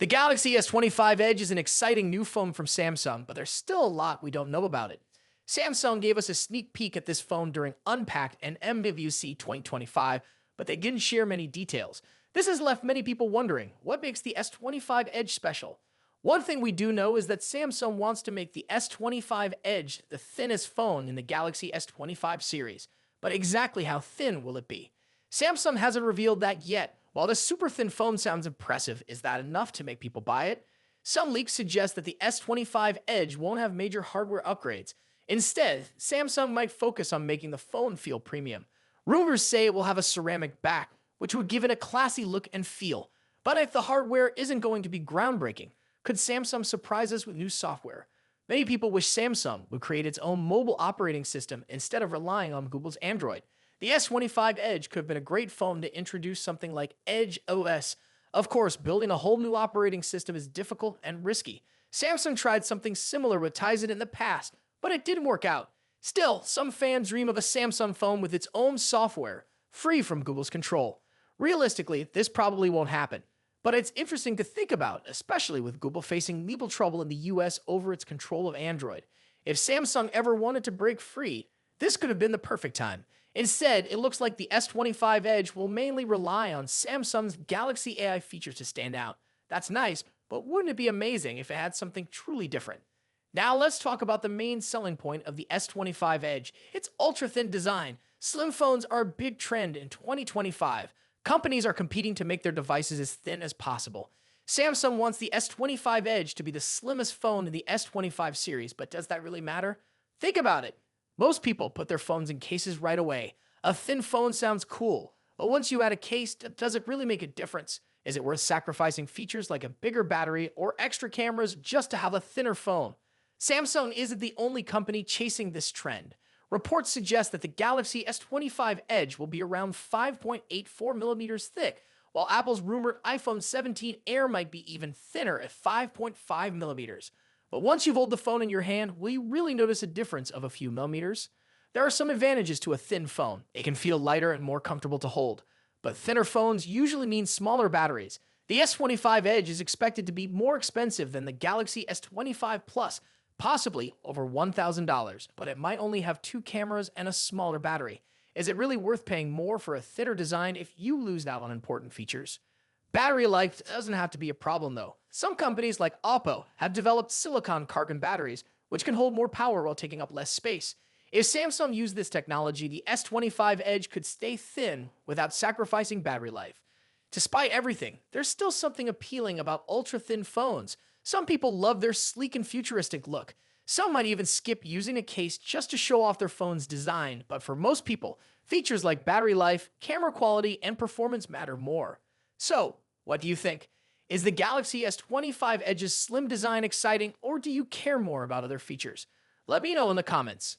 The Galaxy S25 Edge is an exciting new phone from Samsung, but there's still a lot we don't know about it. Samsung gave us a sneak peek at this phone during Unpacked and MWC 2025, but they didn't share many details. This has left many people wondering, what makes the S25 Edge special? One thing we do know is that Samsung wants to make the S25 Edge the thinnest phone in the Galaxy S25 series, but exactly how thin will it be? Samsung hasn't revealed that yet. While the super thin phone sounds impressive, is that enough to make people buy it? Some leaks suggest that the S25 Edge won't have major hardware upgrades. Instead, Samsung might focus on making the phone feel premium. Rumors say it will have a ceramic back, which would give it a classy look and feel. But if the hardware isn't going to be groundbreaking, could Samsung surprise us with new software? Many people wish Samsung would create its own mobile operating system instead of relying on Google's Android. The S25 Edge could have been a great phone to introduce something like Edge OS. Of course, building a whole new operating system is difficult and risky. Samsung tried something similar with Tizen in the past, but it didn't work out. Still, some fans dream of a Samsung phone with its own software, free from Google's control. Realistically, this probably won't happen. But it's interesting to think about, especially with Google facing legal trouble in the US over its control of Android. If Samsung ever wanted to break free, this could have been the perfect time. Instead, it looks like the S25 Edge will mainly rely on Samsung's Galaxy AI features to stand out. That's nice, but wouldn't it be amazing if it had something truly different? Now let's talk about the main selling point of the S25 Edge, its ultra-thin design. Slim phones are a big trend in 2025. Companies are competing to make their devices as thin as possible. Samsung wants the S25 Edge to be the slimmest phone in the S25 series, but does that really matter? Think about it. Most people put their phones in cases right away. A thin phone sounds cool, but once you add a case, does it really make a difference? Is it worth sacrificing features like a bigger battery or extra cameras just to have a thinner phone? Samsung isn't the only company chasing this trend. Reports suggest that the Galaxy S25 Edge will be around 5.84 millimeters thick, while Apple's rumored iPhone 17 Air might be even thinner at 5.5 millimeters. But once you hold the phone in your hand, will you really notice a difference of a few millimeters? There are some advantages to a thin phone. It can feel lighter and more comfortable to hold. But thinner phones usually mean smaller batteries. The S25 Edge is expected to be more expensive than the Galaxy S25 Plus, possibly over $1,000, but it might only have 2 cameras and a smaller battery. Is it really worth paying more for a thinner design if you lose out on important features? Battery life doesn't have to be a problem though. Some companies like Oppo have developed silicon carbon batteries, which can hold more power while taking up less space. If Samsung used this technology, the S25 Edge could stay thin without sacrificing battery life. Despite everything, there's still something appealing about ultra-thin phones. Some people love their sleek and futuristic look. Some might even skip using a case just to show off their phone's design, but for most people, features like battery life, camera quality, and performance matter more. So, what do you think? Is the Galaxy S25 Edge's slim design exciting, or do you care more about other features? Let me know in the comments.